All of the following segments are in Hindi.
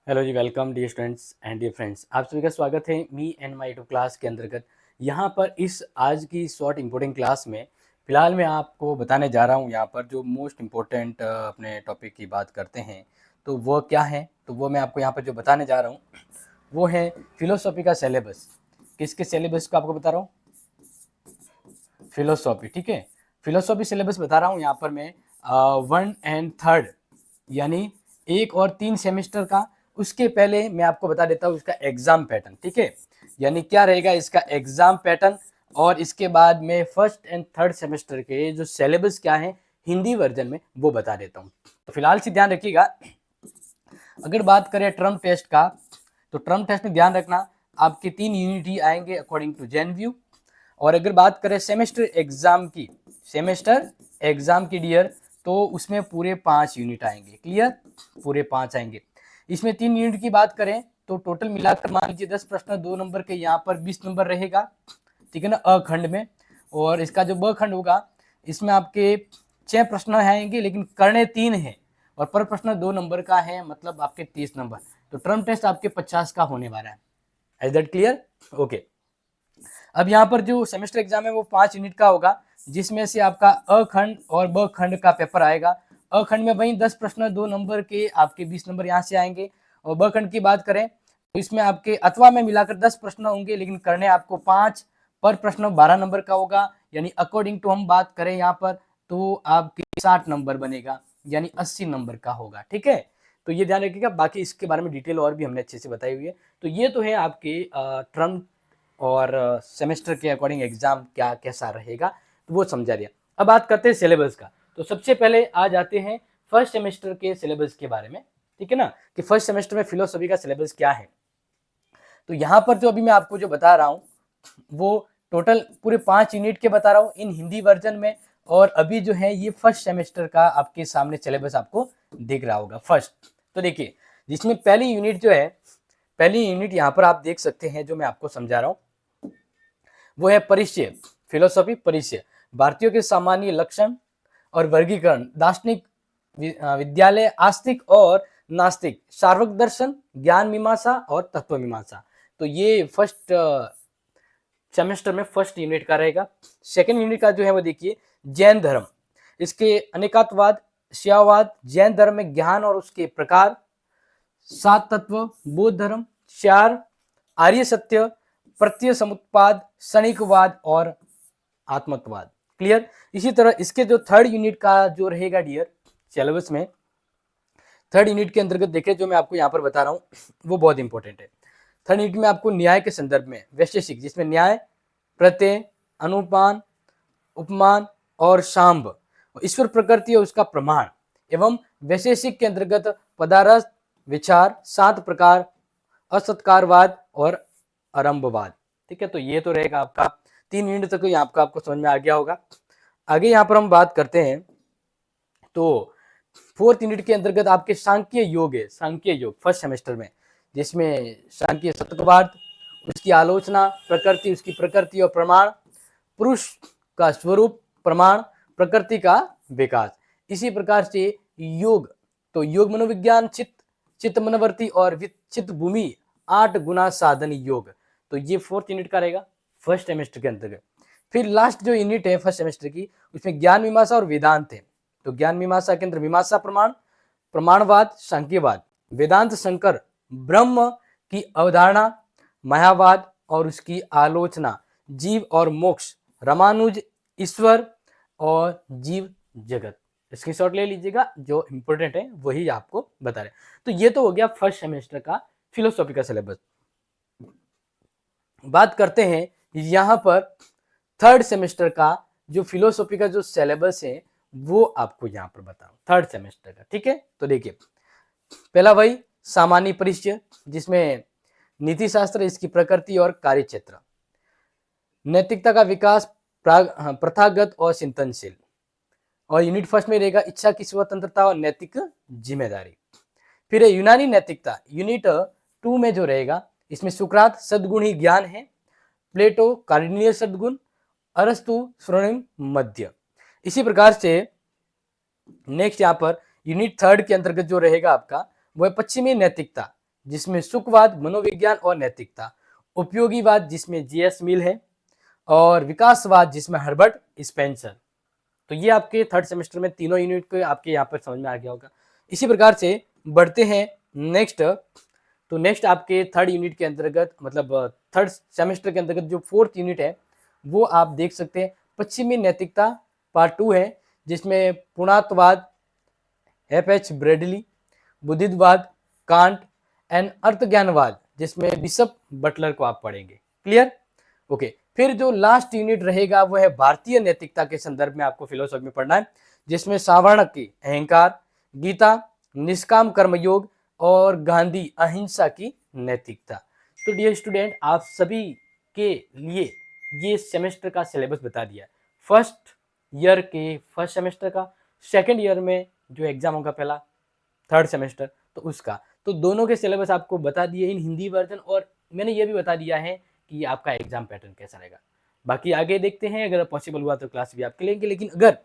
Hello ji, welcome dear students and dear friends. आप सभी का स्वागत है me and my to class के अंतर्गत। यहाँ पर इस आज की शॉर्ट इम्पोर्टेंट क्लास में फ़िलहाल मैं आपको बताने जा रहा हूँ यहाँ पर जो मोस्ट इम्पोर्टेंट अपने टॉपिक की बात करते हैं तो वो क्या है, तो वो मैं आपको यहाँ पर जो बताने जा रहा हूँ वो है फिलोसॉफी का सिलेबस। किसके सिलेबस को आपको बता रहा हूँ? फिलोसॉफी, ठीक है। फिलोसॉफी सिलेबस बता रहा हूँ यहाँ पर मैं 1 एंड 3 यानी 1 और 3 सेमेस्टर का। उसके पहले मैं आपको बता देता हूँ इसका एग्जाम पैटर्न, ठीक है। यानी क्या रहेगा इसका एग्जाम पैटर्न, और इसके बाद में 1st एंड 3rd सेमेस्टर के जो सिलेबस क्या है हिंदी वर्जन में वो बता देता हूँ। तो फिलहाल से ध्यान रखिएगा। अगर बात करें टर्म टेस्ट का, तो टर्म टेस्ट में ध्यान रखना आपके 3 यूनिट ही आएंगे अकॉर्डिंग टू जेनव्यू। और अगर बात करें सेमेस्टर एग्जाम की डियर, तो उसमें पूरे 5 यूनिट आएंगे। क्लियर? पूरे 5 आएंगे। इसमें 3 यूनिट की बात करें तो टोटल मिलाकर मान लीजिए 10 प्रश्न 2 नंबर के, यहाँ पर 20 नंबर रहेगा, ठीक है ना, अखंड में। और इसका जो ब खंड होगा इसमें आपके 6 प्रश्न आएंगे, लेकिन करने 3 हैं और पर प्रश्न 2 नंबर का है, मतलब आपके 30 नंबर। तो टर्म टेस्ट आपके 50 का होने वाला है। Is that clear? ओके। अब यहाँ पर जो सेमेस्टर एग्जाम है वो 5 यूनिट का होगा, जिसमें से आपका अखंड और ब खंड का पेपर आएगा। अखंड में वही 10 प्रश्न 2 नंबर के, आपके 20 नंबर यहाँ से आएंगे। और ब खंड की बात करें तो इसमें आपके अथवा में मिलाकर 10 प्रश्न होंगे, लेकिन करने आपको 5, पर प्रश्न 12 नंबर का होगा। यानी अकॉर्डिंग टू हम बात करें यहाँ पर तो आपके 60 नंबर बनेगा, यानी 80 नंबर का होगा, ठीक है। तो ये ध्यान रखिएगा। बाकी इसके बारे में डिटेल और भी हमने अच्छे से बताई हुई है। तो ये तो है आपके टर्म और सेमेस्टर के अकॉर्डिंग एग्जाम क्या कैसा रहेगा, तो वो समझा दिया। अब बात करते हैं सिलेबस का। तो सबसे पहले आ जाते हैं फर्स्ट सेमेस्टर के सिलेबस के बारे में, ठीक है ना, कि फर्स्ट सेमेस्टर में फिलोसॉफी का सिलेबस क्या है। तो यहाँ पर जो अभी मैं आपको जो बता रहा हूँ वो टोटल पूरे 5 यूनिट के बता रहा हूँ इन हिंदी वर्जन में। और अभी जो है ये फर्स्ट सेमेस्टर का आपके सामने सिलेबस आपको दिख रहा होगा फर्स्ट। तो देखिए, जिसमें पहली यूनिट जो है, पहली यूनिट यहाँ पर आप देख सकते हैं जो मैं आपको समझा रहा हूँ वो है परिचय। फिलोसॉफी परिचय, भारतीयों के सामान्य लक्षण और वर्गीकरण, दार्शनिक, विद्यालय, आस्तिक और नास्तिक, सार्वक दर्शन, ज्ञान मीमांसा और तत्व मीमांसा। तो ये फर्स्ट सेमेस्टर में फर्स्ट यूनिट का रहेगा। सेकंड यूनिट का जो है वो देखिए जैन धर्म, इसके अनेकात्ववाद, शिवावाद, जैन धर्म में ज्ञान और उसके प्रकार, 7 तत्व, बौद्ध धर्म, 4 आर्य सत्य, प्रत्यय समुत्पाद, क्षणिकवाद और आत्मत्ववाद। क्लियर? इसी तरह इसके जो थर्ड यूनिट का जो रहेगा डियर सिलेबस में, थर्ड यूनिट के अंतर्गत देखें जो मैं आपको यहाँ पर बता रहा हूँ वो बहुत इंपॉर्टेंट है। थर्ड यूनिट में आपको न्याय के संदर्भ में वैशेषिक, जिसमें न्याय, प्रत्यय, अनुमान, उपमान और शाम्भ, ईश्वर प्रकृति और उसका प्रमाण, एवं वैशेषिक के अंतर्गत पदार्थ विचार, 7 प्रकार, असत्कारवाद और आरंभवाद। ठीक है, तो ये तो रहेगा आपका 3 यूनिट तक यहाँ आपको समझ में आ गया होगा। आगे यहाँ पर हम बात करते हैं तो फोर्थ यूनिट के अंतर्गत आपके सांख्य योग है, सांख्य योग फर्स्ट सेमेस्टर में, जिसमें सांख्य शतकवाद, उसकी आलोचना, प्रकृति, उसकी प्रकृति और प्रमाण, पुरुष का स्वरूप, प्रमाण, प्रकृति का विकास। इसी प्रकार से योग, तो योग मनोविज्ञान, चित्त, चित्त मनवर्ती और चित्त भूमि, 8 गुना साधन योग। तो ये फोर्थ यूनिट का रहेगा फर्स्ट सेमेस्टर के अंतर्गत। फिर लास्ट जो यूनिट है फर्स्ट सेमेस्टर की, उसमें ज्ञान मीमांसा और वेदांत है। तो ज्ञान मीमांसा के अंदर मीमांसा प्रमाण, प्रमाणवाद, सांख्यवाद, वेदांत शंकर, ब्रह्म की अवधारणा, मायावाद और उसकी आलोचना, जीव और मोक्ष, रामानुज, ईश्वर और जीव जगत। स्क्रीनशॉट ले लीजिएगा, जो इंपॉर्टेंट है वही आपको बता रहे। तो ये तो हो गया फर्स्ट सेमेस्टर का फिलोसॉफी का सिलेबस। बात करते हैं यहाँ पर थर्ड सेमेस्टर का जो फिलोसॉफी का जो सिलेबस है वो आपको यहाँ पर बताऊं थर्ड सेमेस्टर का। ठीक है, तो देखिए पहला वही सामान्य परिचय, जिसमें नीति शास्त्र, इसकी प्रकृति और कार्य क्षेत्र, नैतिकता का विकास, प्रथागत और चिंतनशील। और यूनिट फर्स्ट में रहेगा इच्छा की स्वतंत्रता और नैतिक जिम्मेदारी। फिर यूनानी नैतिकता, यूनिट 2 में जो रहेगा इसमें सुकरात, सद्गुण ही ज्ञान है, प्लेटो, कार्डिनियल सद्गुण, अरस्तु, स्वर्णिम मध्य। इसी प्रकार से नेक्स्ट यहाँ पर यूनिट थर्ड के अंतर्गत जो रहेगा आपका वो है पश्चिमी नैतिकता, जिसमें सुखवाद, मनोविज्ञान और नैतिकता, उपयोगीवाद जिसमें जीएस मिल है, और विकासवाद जिसमें हर्बर्ट स्पेंसर। तो ये आपके थर्ड सेमेस्टर में तीनों यूनिट को आपके यहाँ पर समझ में आ गया होगा। इसी प्रकार से बढ़ते हैं नेक्स्ट। तो नेक्स्ट आपके थर्ड यूनिट के अंतर्गत, मतलब थर्ड सेमेस्टर के अंतर्गत जो फोर्थ यूनिट है वो आप देख सकते हैं, पश्चिमी नैतिकता पार्ट 2 है, जिसमें पुणात्ववाद एफ.एच. ब्रेडली, बुद्धिवाद कांट एंड अर्थज्ञानवाद जिसमें बिशप बटलर को आप पढ़ेंगे। क्लियर? ओके। फिर जो लास्ट यूनिट रहेगा वो है भारतीय नैतिकता के संदर्भ में आपको फिलोसॉफी में पढ़ना है, जिसमें सावर्ण की अहंकार, गीता, निष्काम कर्मयोग और गांधी अहिंसा की नैतिकता। तो डियर स्टूडेंट, आप सभी के लिए ये सेमेस्टर का सिलेबस बता दिया। फर्स्ट ईयर के फर्स्ट सेमेस्टर का, सेकेंड ईयर में जो एग्जाम होगा पहला थर्ड सेमेस्टर, तो उसका, तो दोनों के सिलेबस आपको बता दिए इन हिंदी वर्जन, और मैंने ये भी बता दिया है कि आपका एग्जाम पैटर्न कैसा रहेगा। बाकी आगे देखते हैं, अगर पॉसिबल हुआ तो क्लास भी आपके लेंगे। लेकिन अगर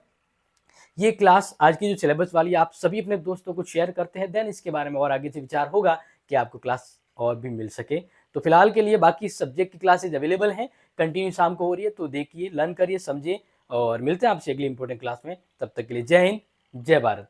ये क्लास आज की जो सिलेबस वाली आप सभी अपने दोस्तों को शेयर करते हैं, देन इसके बारे में और आगे से विचार होगा कि आपको क्लास और भी मिल सके। तो फिलहाल के लिए बाकी सब्जेक्ट की क्लासेज अवेलेबल हैं, कंटिन्यू शाम को हो रही है, तो देखिए, लर्न करिए, समझिए, और मिलते हैं आपसे अगली इंपॉर्टेंट क्लास में। तब तक के लिए जय हिंद, जय भारत।